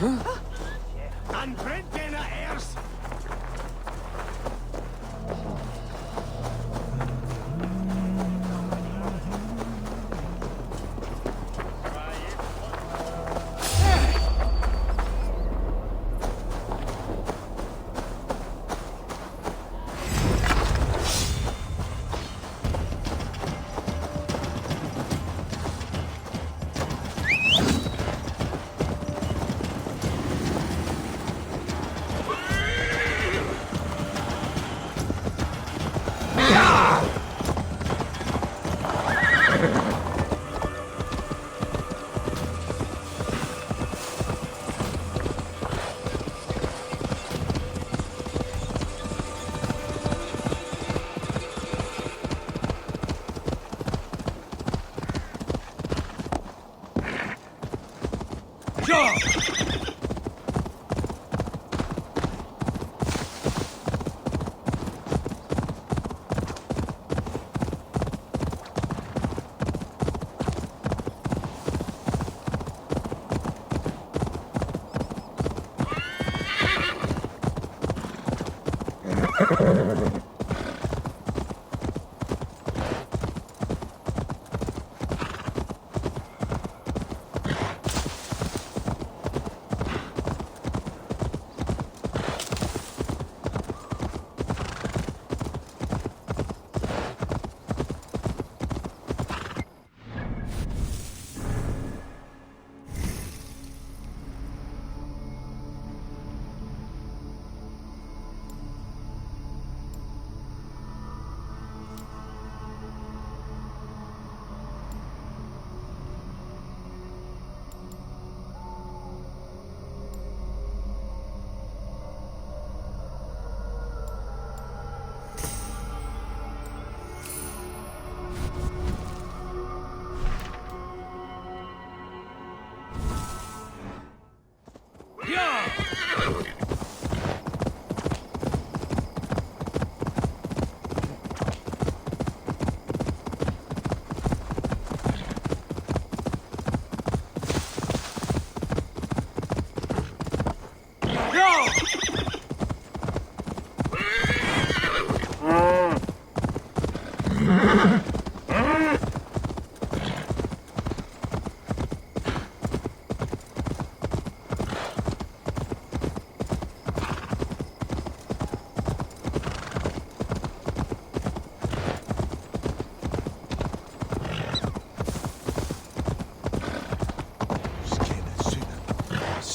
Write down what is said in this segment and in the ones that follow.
And Brendan heirs.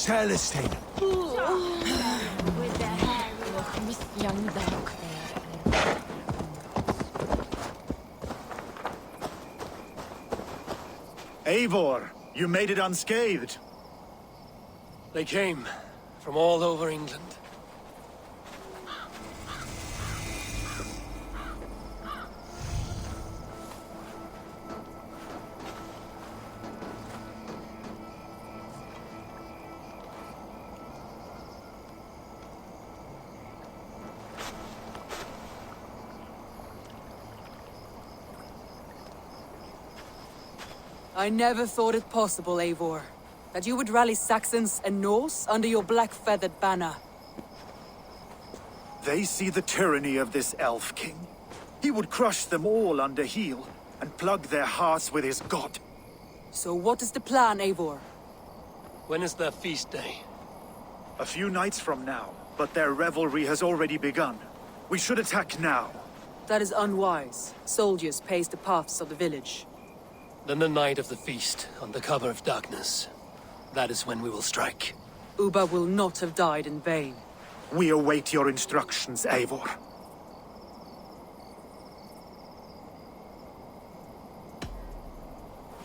Celestine. Eivor, you made it unscathed. They came from all over England. I never thought it possible, Eivor, that you would rally Saxons and Norse under your black-feathered banner. They see the tyranny of this elf king. He would crush them all under heel and plug their hearts with his god. So what is the plan, Eivor? When is their feast day? A few nights from now, but their revelry has already begun. We should attack now. That is unwise. Soldiers pace the paths of the village. Then the night of the feast, under cover of darkness. That is when we will strike. Uba will not have died in vain. We await your instructions, Eivor.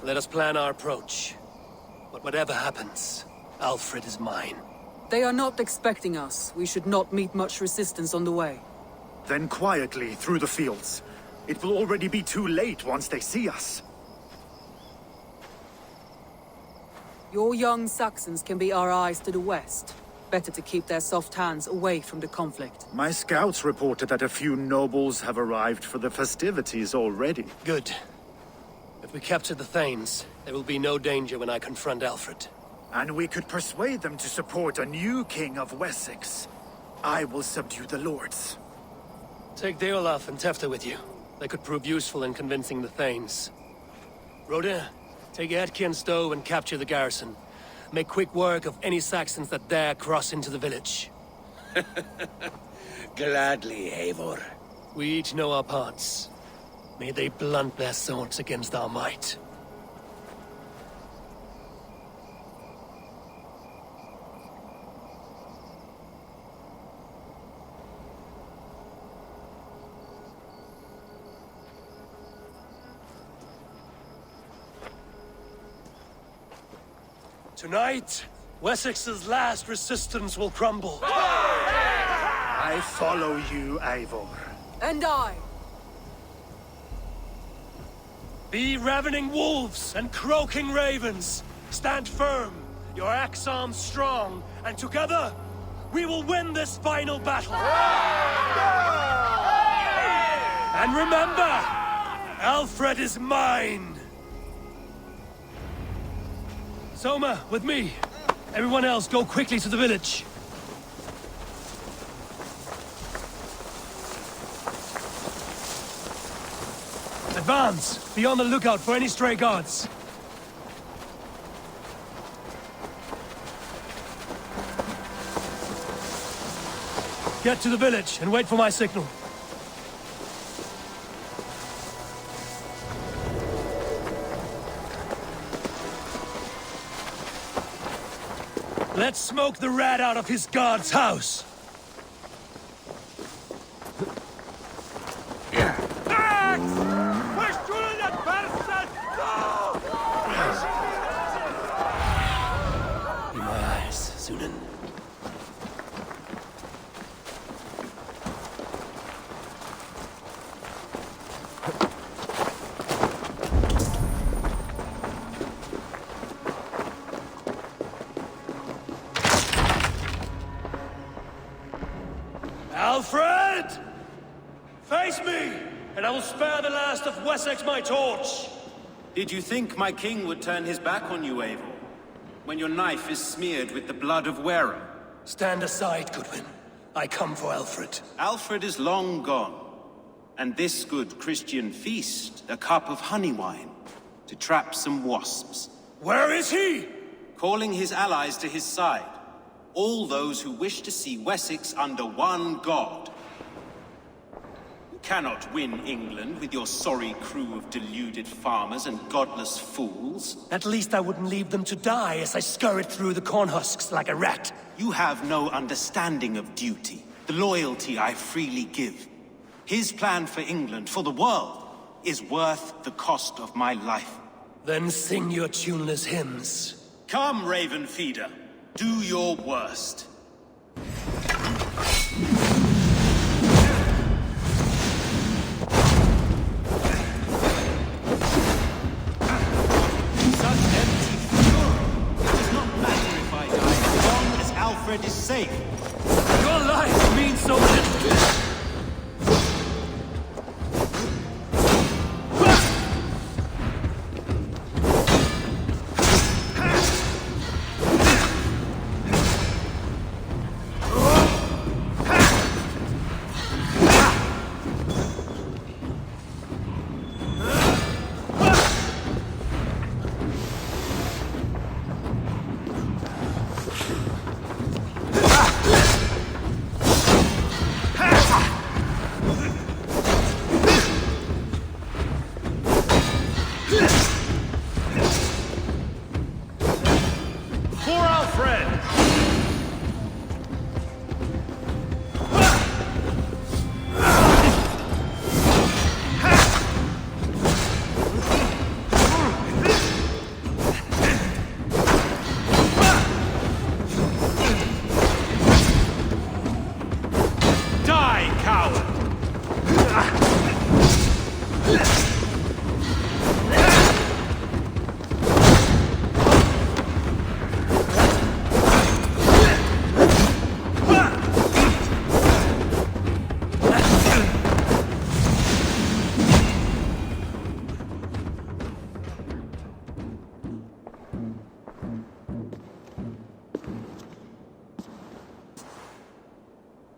Let us plan our approach. But whatever happens, Alfred is mine. They are not expecting us. We should not meet much resistance on the way. Then quietly through the fields. It will already be too late once they see us. Your young Saxons can be our eyes to the west. Better to keep their soft hands away from the conflict. My scouts reported that a few nobles have arrived for the festivities already. Good. If we capture the Thanes, there will be no danger when I confront Alfred. And we could persuade them to support a new king of Wessex. I will subdue the lords. Take Deolaf and Tefta with you. They could prove useful in convincing the Thanes. Rodin, take Edki and Stowe and capture the garrison. Make quick work of any Saxons that dare cross into the village. Gladly, Eivor. We each know our parts. May they blunt their swords against our might. Tonight, Wessex's last resistance will crumble. I follow you, Eivor. And I. Be ravening wolves and croaking ravens. Stand firm, your axe arms strong, and together, we will win this final battle. And remember, Alfred is mine. Soma, with me. Everyone else, go quickly to the village. Advance! Be on the lookout for any stray guards. Get to the village and wait for my signal. Let's smoke the rat out of his guard's house. In my eyes, Sunan. Alfred! Face me, and I will spare the last of Wessex my torch! Did you think my king would turn his back on you, Eivor? When your knife is smeared with the blood of wearer? Stand aside, Goodwin. I come for Alfred. Alfred is long gone. And this good Christian feast, a cup of honey wine, to trap some wasps. Where is he? Calling his allies to his side. All those who wish to see Wessex under one god. You cannot win England with your sorry crew of deluded farmers and godless fools. At least I wouldn't leave them to die as I scurried through the corn husks like a rat. You have no understanding of duty, the loyalty I freely give. His plan for England, for the world, is worth the cost of my life. Then sing your tuneless hymns. Come, Raven Feeder. Do your worst. Such empty fury. It does not matter if I die, as long as Alfred is safe. Your life means so little.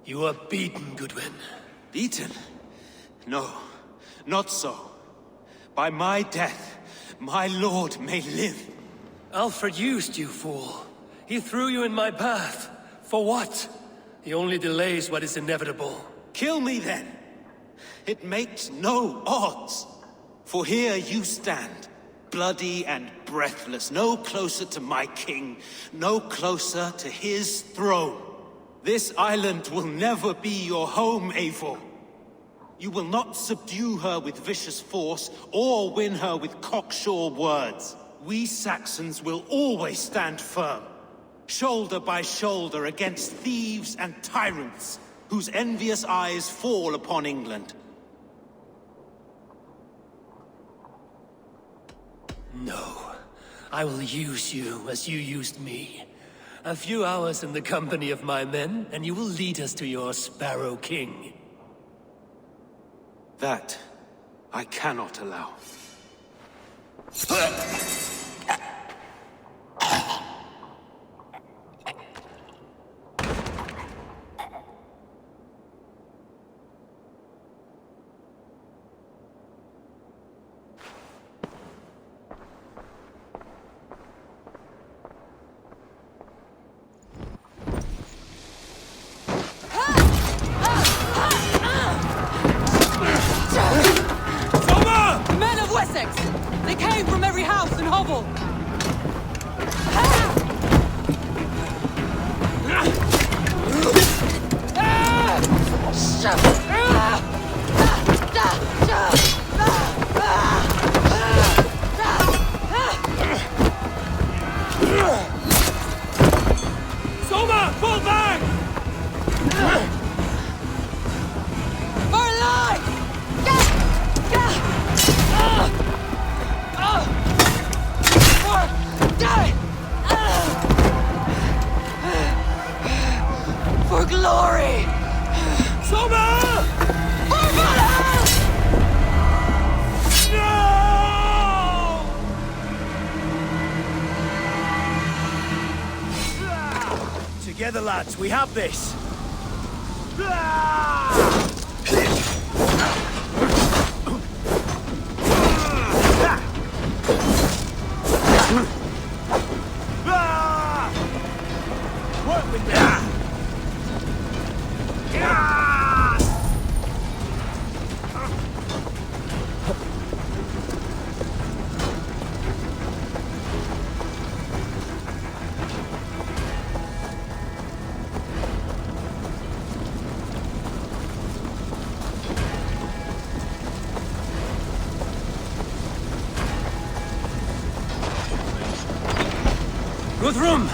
You are beaten, Goodwin. Beaten? No, not so. By my death, my lord may live. Alfred used you, fool. He threw you in my path. For what? He only delays what is inevitable. Kill me then. It makes no odds. For here you stand, bloody and breathless, no closer to my king, no closer to his throne. This island will never be your home, Eivor. You will not subdue her with vicious force, or win her with cocksure words. We Saxons will always stand firm, shoulder by shoulder against thieves and tyrants, whose envious eyes fall upon England. No. I will use you as you used me. A few hours in the company of my men, and you will lead us to your Sparrow King. That I cannot allow. Men of Wessex! They came from every house and hovel! Soma! Fall back! For life! For glory! Soma! For Valhalla! No! Together, lads, we have this. Work with me. Guthrum,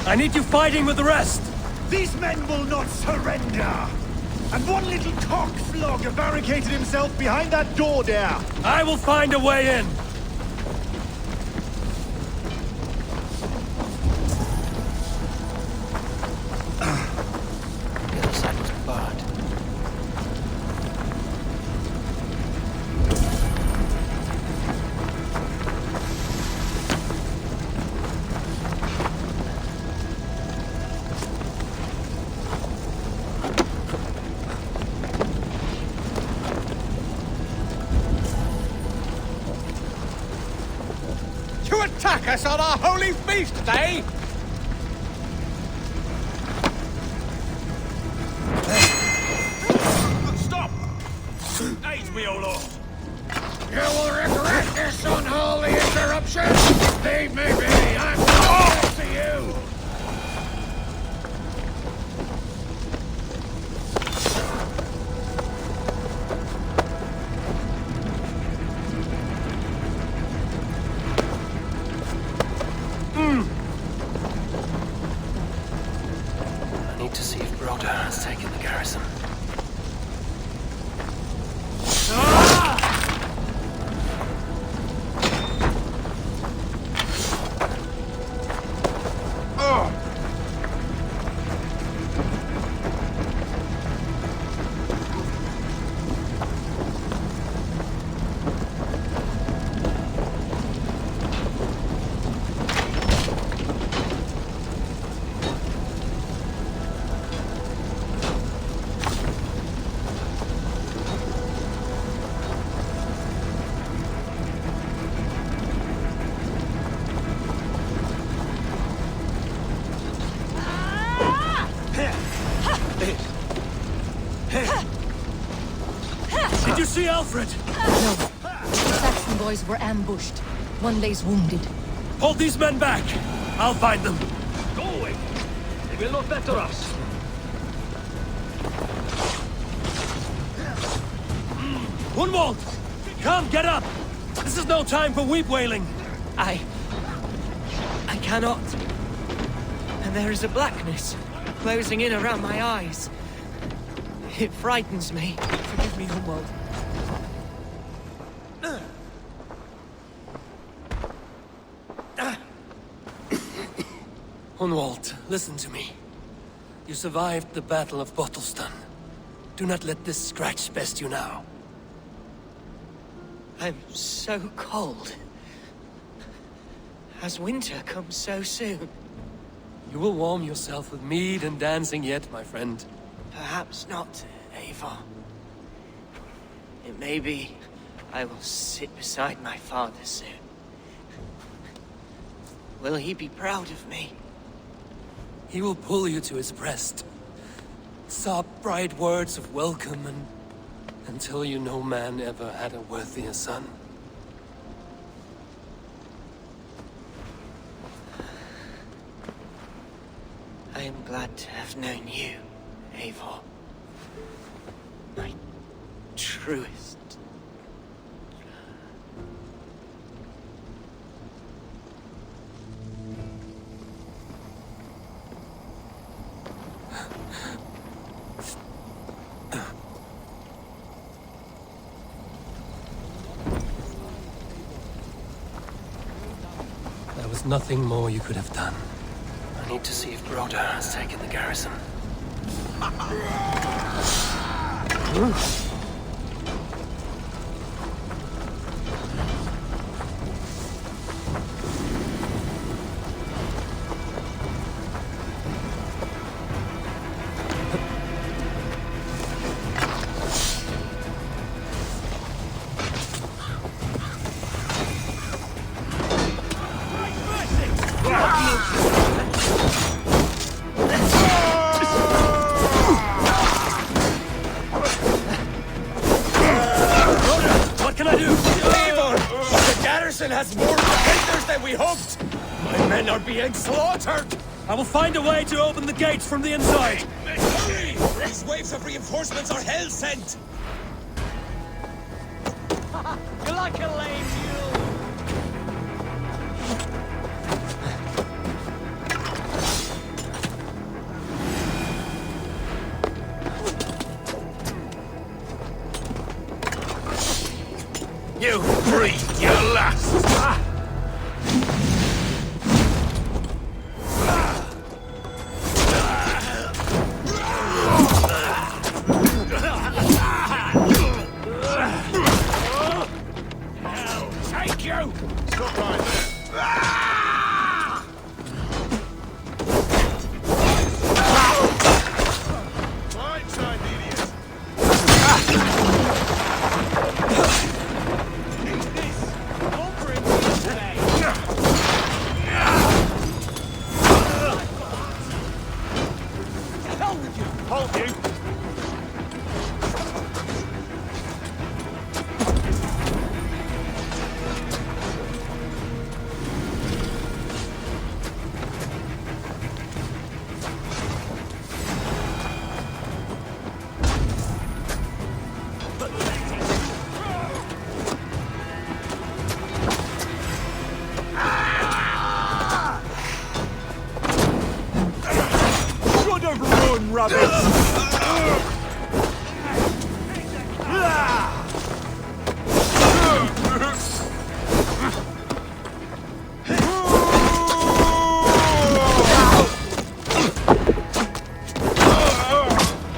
I need you fighting with the rest. These men will not surrender! And one little cockflogger barricaded himself behind that door there! I will find a way in. The other side was barred. To attack us on our holy feast day! Stop! Aid me, O Lord! You will regret this unholy interruption! Leave me be! I'm not to you! I need to see if Broder has taken the garrison. Did you see Alfred? No. The Saxon boys were ambushed. One lays wounded. Hold these men back. I'll find them. Go away. They will not better us. Gunwald! Come, get up! This is no time for weep wailing. I cannot. And there is a blackness closing in around my eyes. It frightens me. Forgive me, Gunwald. Gunwald, listen to me. You survived the Battle of Bottleston. Do not let this scratch best you now. I'm so cold. Has winter come so soon? You will warm yourself with mead and dancing yet, my friend. Perhaps not, Eivor. It may be I will sit beside my father soon. Will he be proud of me? He will pull you to his breast. Sob bright words of welcome and until you no man ever had a worthier son. I am glad to have known you, Eivor. My truest. There was nothing more you could have done. I need to see if Broder has taken the garrison. What can I do? Eivor! The garrison has more defenders than we hoped! My men are being slaughtered! I will find a way to open the gates from the inside. Hurry! These waves of reinforcements are hell sent! You're like a lame mule. You breathe your last! Take you! Stop right there! Blindside, idiot! Hold you! Should have run, rabbits!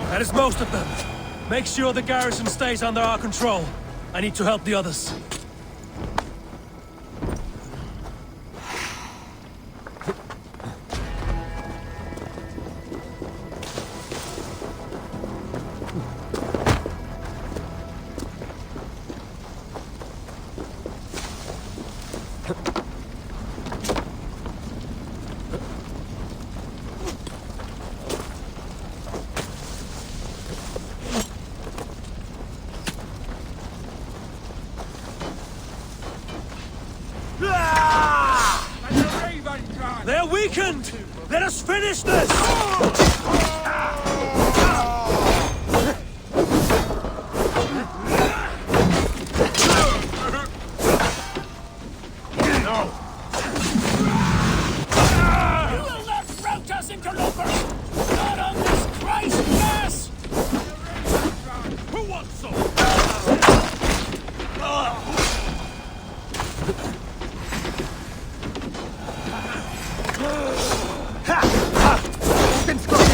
That is most of them. Make sure the garrison stays under our control. I need to help the others. Let us finish this! You will not rout us, interlopers! Not on this Christ mass! Who wants some?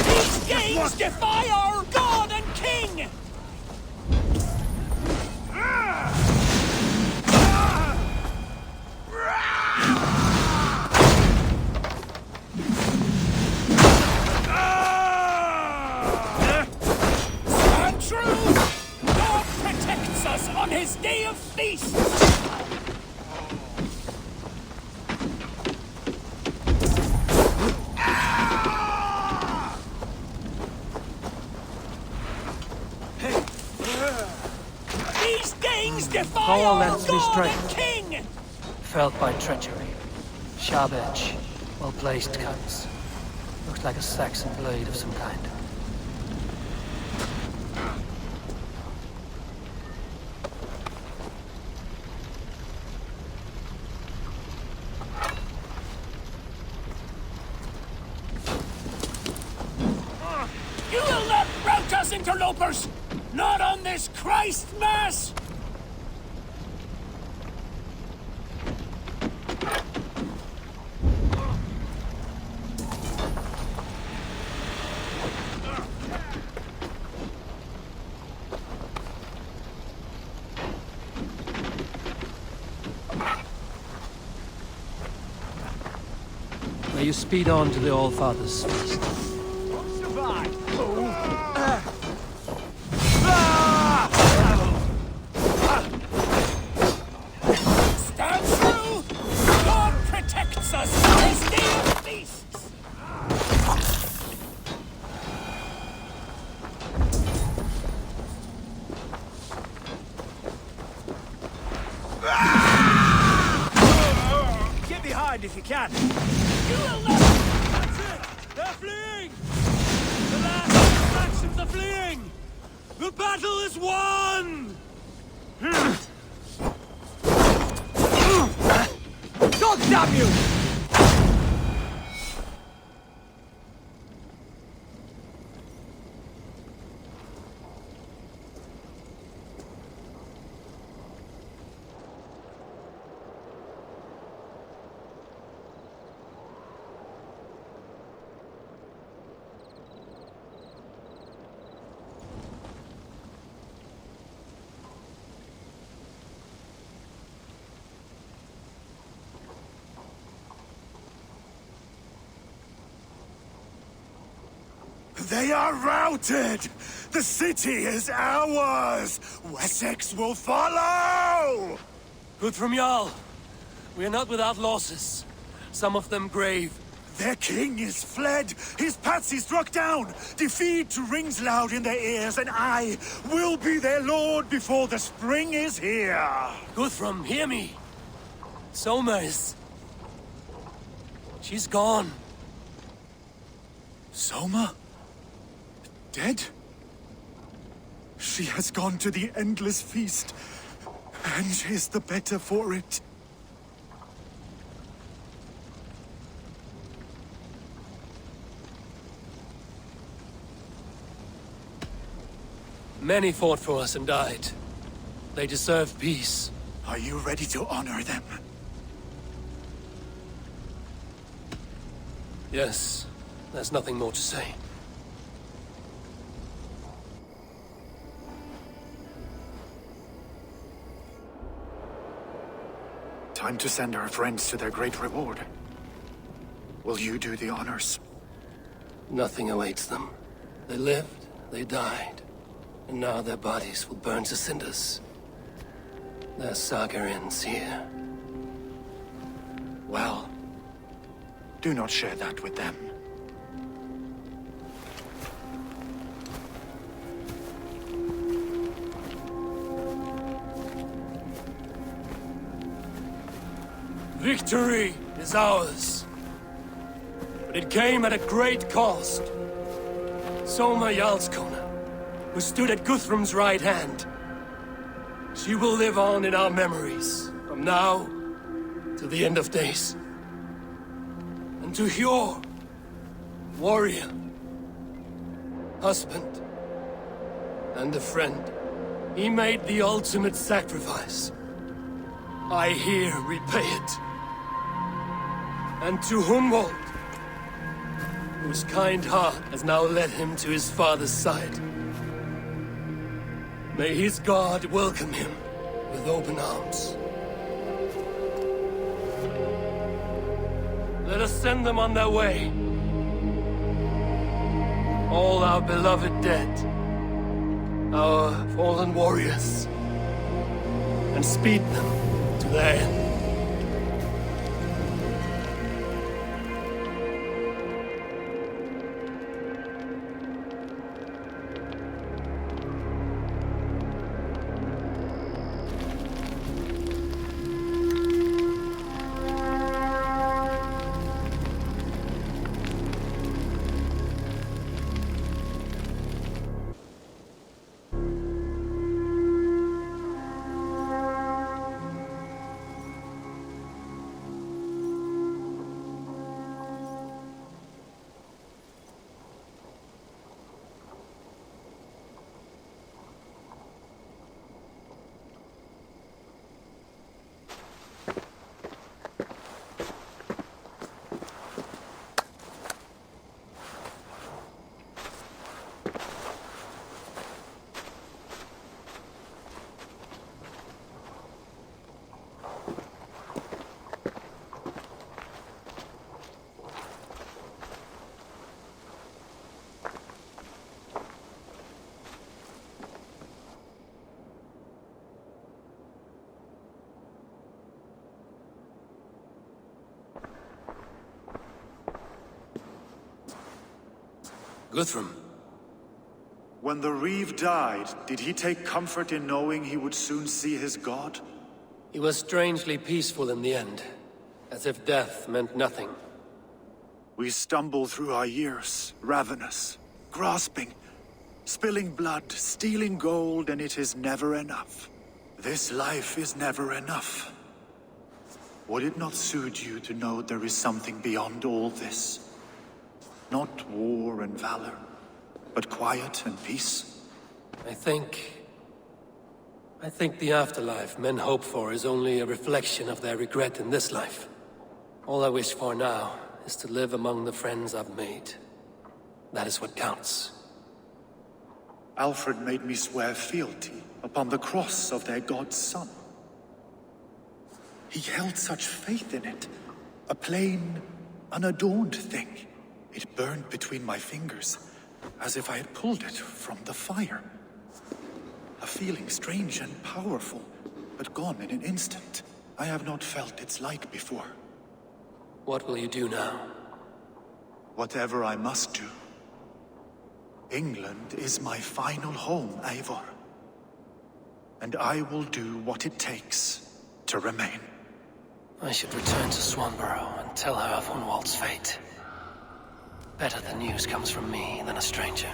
These games defy our God and King! Stand true! God protects us on his day of feast! These Danes defy Paul our lends me God strength. and King! Felt by treachery. Sharp edge. Well-placed cuts. Looks like a Saxon blade of some kind. You will not rout us, interlopers! Not on this Christ mass! May you speed on to the All-Father's feast. Stand true! God protects us on his day of feasts! Get behind if you can. You will not... That's it! They're fleeing! The last factions are fleeing! The battle is won! God damn you! They are routed! The city is ours! Wessex will follow! Good from Jarl. We are not without losses. Some of them grave. Their king is fled! His patsy struck down! Defeat rings loud in their ears, and I will be their lord before the spring is here! Guthrum, hear me. Soma is... She's gone. Soma? Dead? She has gone to the endless feast, and is the better for it. Many fought for us and died. They deserve peace. Are you ready to honor them? Yes, there's nothing more to say. Time to send our friends to their great reward. Will you do the honors? Nothing awaits them. They lived, they died, and now their bodies will burn to cinders. Their saga ends here. Well, do not share that with them. Victory is ours. But it came at a great cost. Soma Jarlskona, who stood at Guthrum's right hand. She will live on in our memories, from now to the end of days. And to Hjor, warrior, husband, and a friend. He made the ultimate sacrifice. I here repay it. And to Hunwald, whose kind heart has now led him to his father's side. May his God welcome him with open arms. Let us send them on their way. All our beloved dead, our fallen warriors, and speed them to their end. Guthrum. When the Reeve died, did he take comfort in knowing he would soon see his god? He was strangely peaceful in the end, as if death meant nothing. We stumble through our years, ravenous, grasping, spilling blood, stealing gold, and it is never enough. This life is never enough. Would it not suit you to know there is something beyond all this? Not war and valor, but quiet and peace? I think the afterlife men hope for is only a reflection of their regret in this life. All I wish for now is to live among the friends I've made. That is what counts. Alfred made me swear fealty upon the cross of their god's son. He held such faith in it, a plain, unadorned thing. It burned between my fingers, as if I had pulled it from the fire. A feeling strange and powerful, but gone in an instant. I have not felt its like before. What will you do now? Whatever I must do. England is my final home, Eivor. And I will do what it takes to remain. I should return to Swanborough and tell her of Hunwald's fate. Better the news comes from me than a stranger.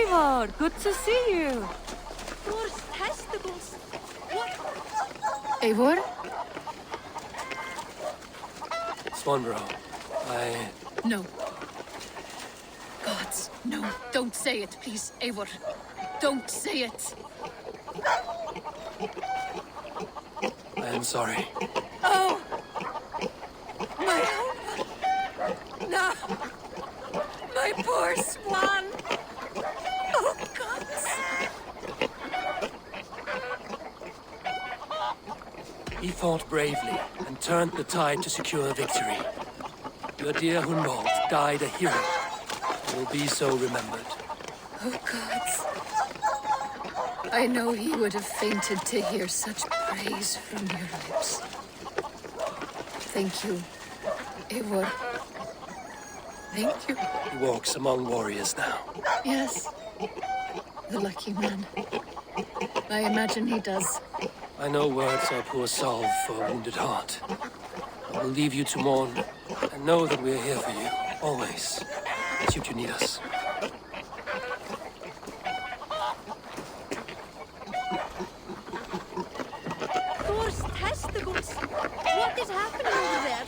Eivor, good to see you. Horse testicles. What? Eivor? Swanbro, No. Gods, no. Don't say it, please, Eivor. Don't say it. I am sorry. Oh! My home! No! My poor swan! Oh, gods! He fought bravely and turned the tide to secure victory. Your dear Hunwald died a hero. He will be so remembered. Oh, gods. I know he would have fainted to hear such praise from your lips. Thank you, Eivor. Thank you. He walks among warriors now. Yes. The lucky man. I imagine he does. I know words are poor salve for a wounded heart. I will leave you to mourn, and know that we are here for you, always, should you need us. Thor's testicles! What is happening over there?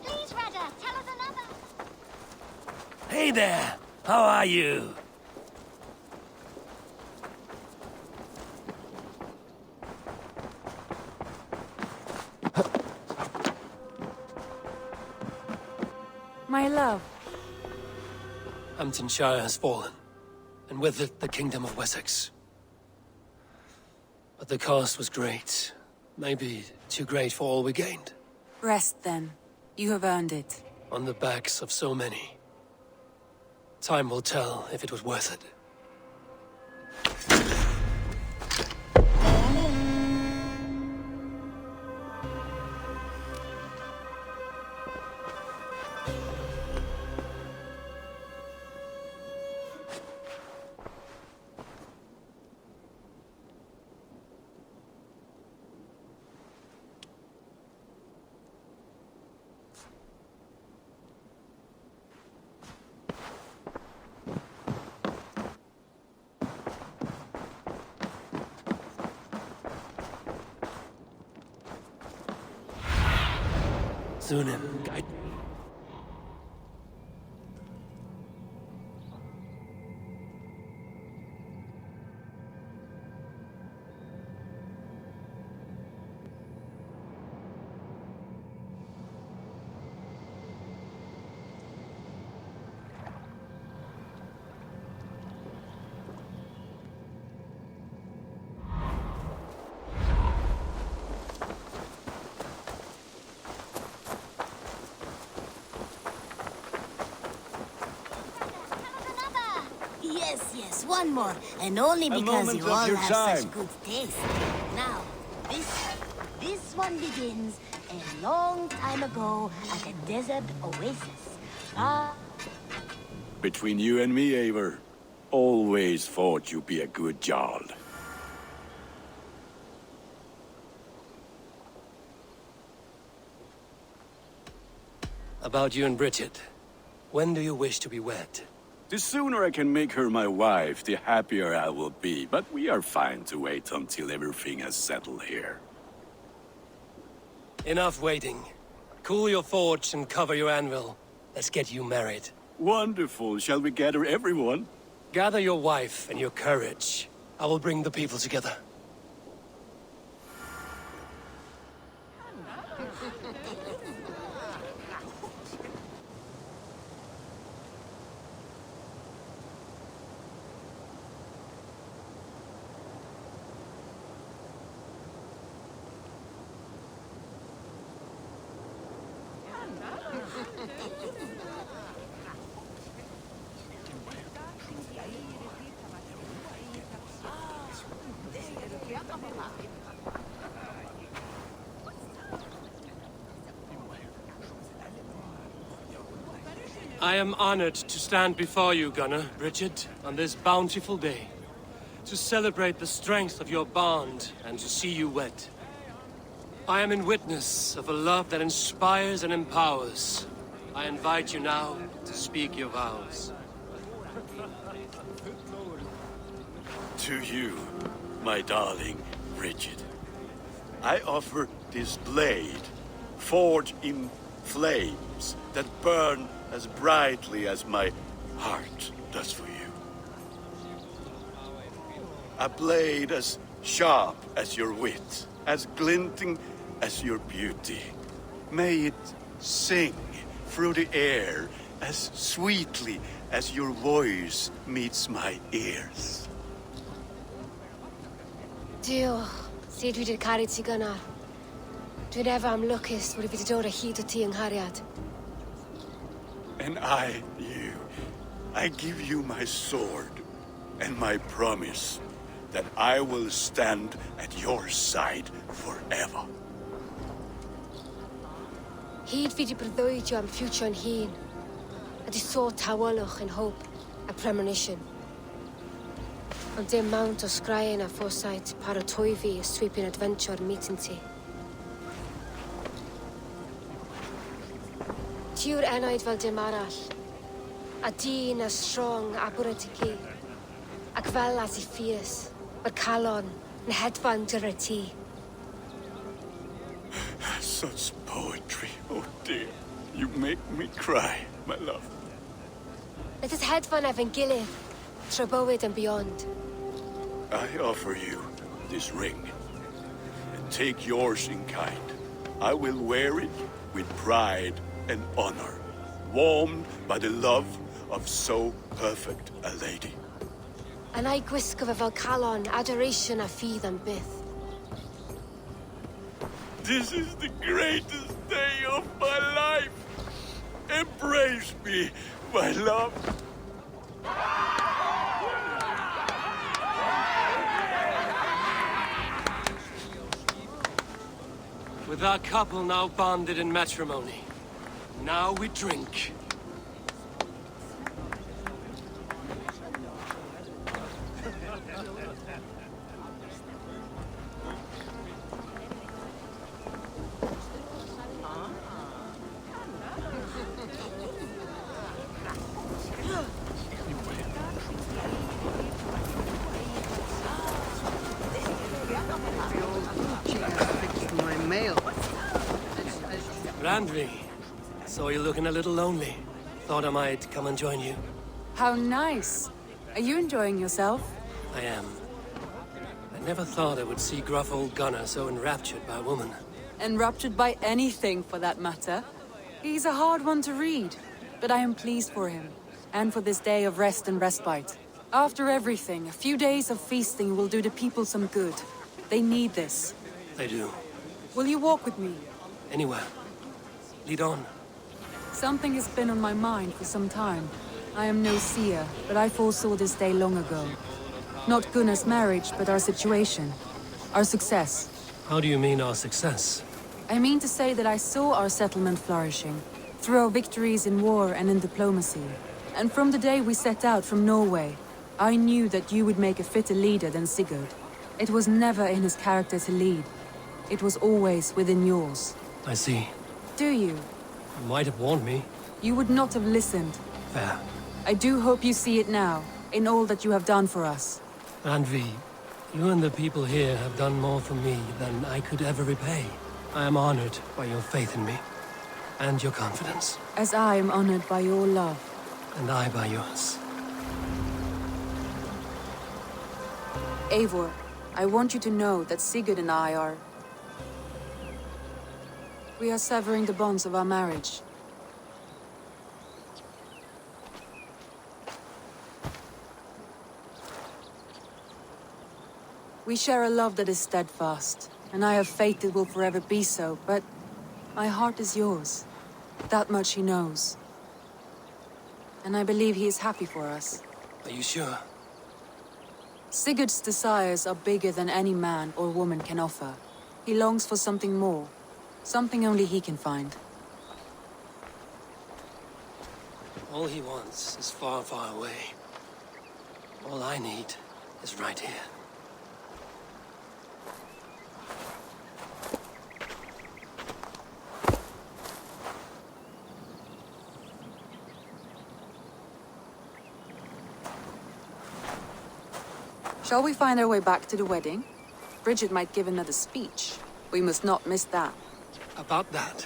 Please, Rudder, tell us another. Hey there! How are you? My love. Hamptonshire has fallen, and with it the Kingdom of Wessex. But the cost was great. Maybe too great for all we gained. Rest then. You have earned it. On the backs of so many. Time will tell if it was worth it. Zunin, guide. Yes, one more. And only because you all have such good taste. Now, this one begins a long time ago at a desert oasis. Between you and me, Eivor, always thought you'd be a good Jarl. About you and Bridget. When do you wish to be wed? The sooner I can make her my wife, the happier I will be. But we are fine to wait until everything has settled here. Enough waiting. Cool your forge and cover your anvil. Let's get you married. Wonderful. Shall we gather everyone? Gather your wife and your courage. I will bring the people together. I am honored to stand before you, Gunnar, Richard, on this bountiful day. To celebrate the strength of your bond and to see you wed. I am in witness of a love that inspires and empowers. I invite you now to speak your vows. To you, my darling Richard, I offer this blade, forged in flames that burn as brightly as my heart does for you. A blade as sharp as your wit, as glinting as your beauty. May it sing through the air as sweetly as your voice meets my ears. Dio, syd fi 'di caru ti Gunnar. Dwi'n efo am lwcus bod fi 'di dod o hyd o ti yng nghariad. And I, you, I give you my sword and my promise that I will stand at your side forever. Hyd fi 'di breuddwydio am ffiwtio'n hun, a di sôn tawelwch yn hope a premonition. Ond dim mount o sgraen a foresight paratoi fi a sweeping adventure meeting ti. Tiw'r enaid fel dim arall, a dyn a strong a bwrdd ti ci, ac fel as I ffies, mae'r calon yn hedfan dyr ti. Such poetry, oh dear. You make me cry, my love. Let us hedfan efo'n gilydd, trwy bywyd and beyond. I offer you this ring, and take yours in kind. I will wear it with pride and honor, warmed by the love of so perfect a lady. And I gwisgo fe fel calon, adoration a ffydd am byth. This is the greatest day of my life. Embrace me, my love. With our couple now bonded in matrimony, now we drink. Randvi, saw you looking a little lonely. Thought I might come and join you. How nice. Are you enjoying yourself? I am. I never thought I would see gruff old Gunnar so enraptured by a woman. Enraptured by anything, for that matter. He's a hard one to read, but I am pleased for him, and for this day of rest and respite. After everything, a few days of feasting will do the people some good. They need this. They do. Will you walk with me? Anywhere. Lead on. Something has been on my mind for some time. I am no seer, but I foresaw this day long ago. Not Gunnar's marriage, but our situation. Our success. How do you mean our success? I mean to say that I saw our settlement flourishing, through our victories in war and in diplomacy. And from the day we set out from Norway, I knew that you would make a fitter leader than Sigurd. It was never in his character to lead. It was always within yours. I see. Do you? You might have warned me. You would not have listened. Fair. I do hope you see it now, in all that you have done for us. Randvi, you and the people here have done more for me than I could ever repay. I am honored by your faith in me, and your confidence. As I am honored by your love. And I by yours. Eivor, I want you to know that Sigurd and I are... We are severing the bonds of our marriage. We share a love that is steadfast, and I have faith it will forever be so, but my heart is yours. That much he knows. And I believe he is happy for us. Are you sure? Sigurd's desires are bigger than any man or woman can offer. He longs for something more. Something only he can find. All he wants is far, far away. All I need is right here. Shall we find our way back to the wedding? Bridget might give another speech. We must not miss that. About that,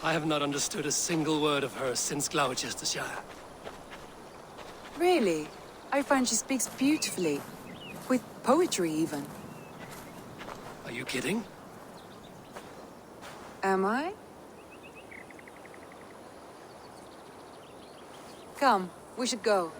I have not understood a single word of hers since Gloucestershire. Really? I find she speaks beautifully. With poetry, even. Are you kidding? Am I? Come, we should go.